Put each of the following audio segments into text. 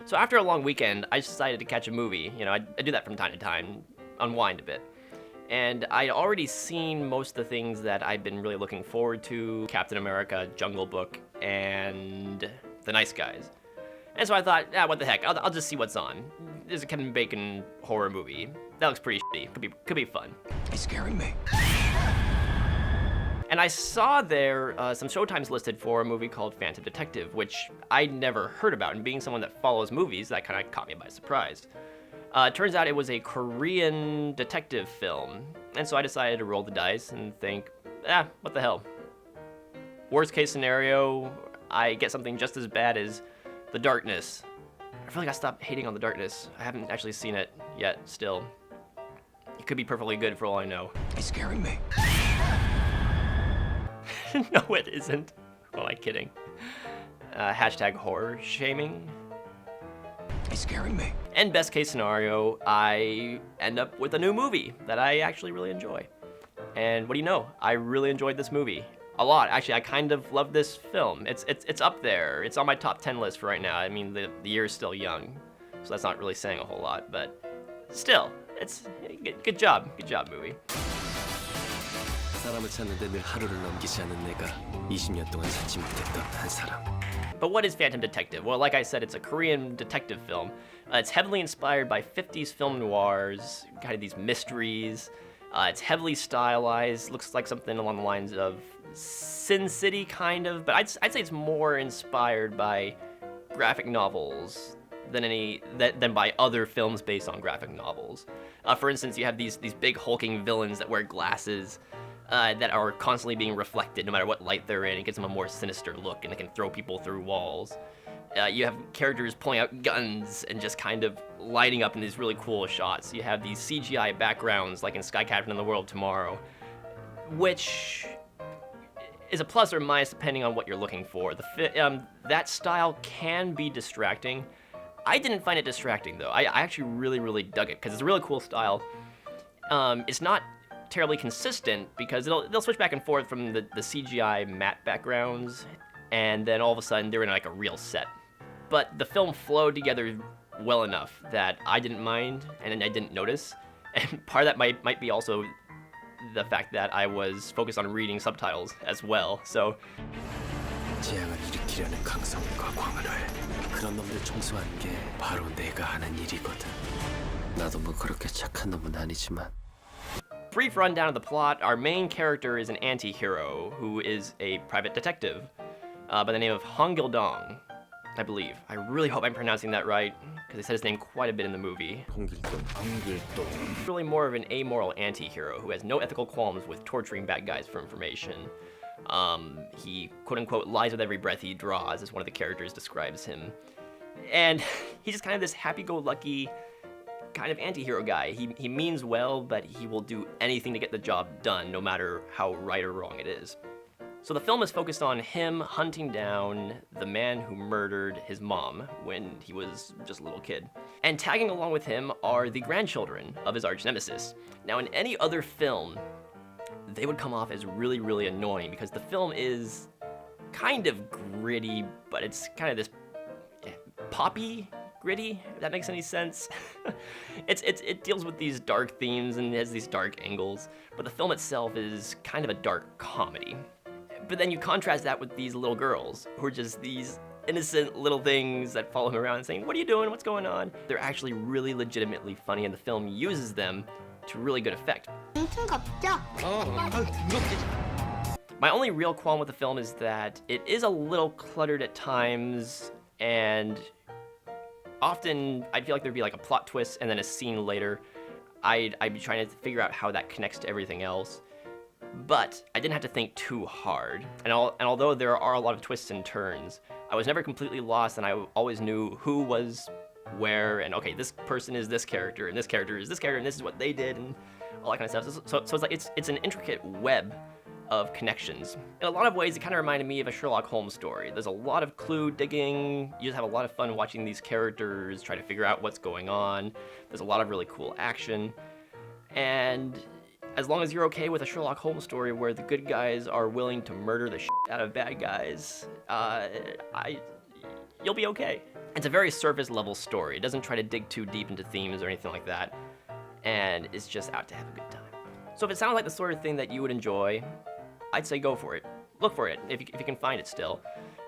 So after a long weekend, I decided to catch a movie. You know, I do that from time to time, unwind a bit. And I'd already seen most of the things that I'd been really looking forward to: Captain America, Jungle Book, and The Nice Guys. And so I thought, what the heck, I'll just see what's on. There's a Kevin Bacon horror movie. That looks pretty shitty. Could be fun. He's scaring me. And I saw there some showtimes listed for a movie called Phantom Detective, which I'd never heard about, and being someone that follows movies, that kind of caught me by surprise. Turns out it was a Korean detective film, and so I decided to roll the dice and think, what the hell. Worst case scenario, I get something just as bad as The Darkness. I feel like I stopped hating on The Darkness. I haven't actually seen it yet, still. It could be perfectly good for all I know. He's scaring me. No, it isn't. Who am I kidding? Hashtag horror shaming. He's scaring me. And best case scenario, I end up with a new movie that I actually really enjoy. And what do you know? I really enjoyed this movie. A lot. Actually, I kind of love this film. It's up there. It's on my top 10 list for right now. I mean, the year is still young, so that's not really saying a whole lot, but still, it's good job. Good job, movie. 사람을 찾는데 늘 하루를 넘기지 않은 내가 20년 동안 찾지 못했던 한 사람. But what is Phantom Detective? Well, like I said, it's a Korean detective film. It's heavily inspired by 50s film noirs, kind of these mysteries. It's heavily stylized, looks like something along the lines of Sin City, kind of, but I'd say it's more inspired by graphic novels than by other films based on graphic novels. For instance, you have these big hulking villains that wear glasses that are constantly being reflected no matter what light they're in. It gives them a more sinister look, and they can throw people through walls. You have characters pulling out guns and just kind of lighting up in these really cool shots. You have these CGI backgrounds like in Sky Captain and the World Tomorrow, which is a plus or minus depending on what you're looking for. That style can be distracting. I didn't find it distracting though. I actually really dug it because it's a really cool style. It's not terribly consistent because they'll switch back and forth from the CGI matte backgrounds, and then all of a sudden they're in like a real set. But the film flowed together well enough that I didn't mind and I didn't notice. And part of that might be also the fact that I was focused on reading subtitles as well. So 재앙을 일으키려는 강성과 광활을 그런 놈들 청소하는 게 바로 내가 하는 일이거든. 나도 뭐 그렇게 착한 놈은 아니지만. Brief rundown of the plot. Our main character is an anti-hero who is a private detective by the name of gil-Dong, I believe. I really hope I'm pronouncing that right, because they said his name quite a bit in the movie. gil-Dong. Really more of an amoral anti-hero who has no ethical qualms with torturing bad guys for information. He, quote-unquote, lies with every breath he draws, as one of the characters describes him. And he's just kind of this happy-go-lucky kind of anti-hero guy. He means well, but he will do anything to get the job done, no matter how right or wrong it is. So the film is focused on him hunting down the man who murdered his mom when he was just a little kid. And tagging along with him are the grandchildren of his arch nemesis. Now, in any other film, they would come off as really annoying because the film is kind of gritty, but it's kind of this poppy gritty, if that makes any sense. It deals with these dark themes and has these dark angles, but the film itself is kind of a dark comedy. But then you contrast that with these little girls who are just these innocent little things that follow him around saying, "What are you doing? What's going on?" They're actually really legitimately funny, and the film uses them to really good effect. My only real qualm with the film is that it is a little cluttered at times, and often I'd feel like there'd be like a plot twist and then a scene later. I'd be trying to figure out how that connects to everything else. But I didn't have to think too hard. And although there are a lot of twists and turns, I was never completely lost, and I always knew who was where, and okay, this person is this character, and this character is this character, and this is what they did, and all that kind of stuff. So it's like it's an intricate web of connections. In a lot of ways, it kind of reminded me of a Sherlock Holmes story. There's a lot of clue digging. You just have a lot of fun watching these characters try to figure out what's going on. There's a lot of really cool action. And as long as you're okay with a Sherlock Holmes story where the good guys are willing to murder the shit out of bad guys, you'll be okay. It's a very surface level story. It doesn't try to dig too deep into themes or anything like that, and it's just out to have a good time. So if it sounds like the sort of thing that you would enjoy, I'd say go for it. Look for it if you can find it still.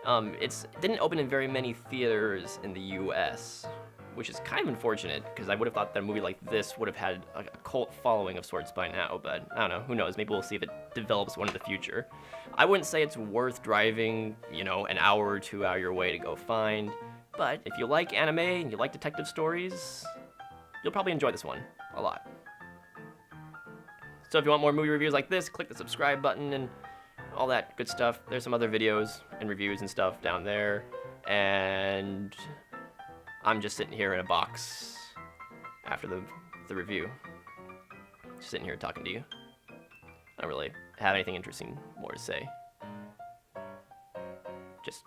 It didn't open in very many theaters in the U.S., which is kind of unfortunate because I would have thought that a movie like this would have had a cult following of sorts by now, but I don't know, who knows, maybe we'll see if it develops one in the future. I wouldn't say it's worth driving, an hour or 2 out of your way to go find, but if you like anime and you like detective stories, you'll probably enjoy this one a lot. So if you want more movie reviews like this, click the subscribe button and all that good stuff. There's some other videos and reviews and stuff down there, and I'm just sitting here in a box after the review. Just sitting here talking to you. I don't really have anything interesting more to say. Just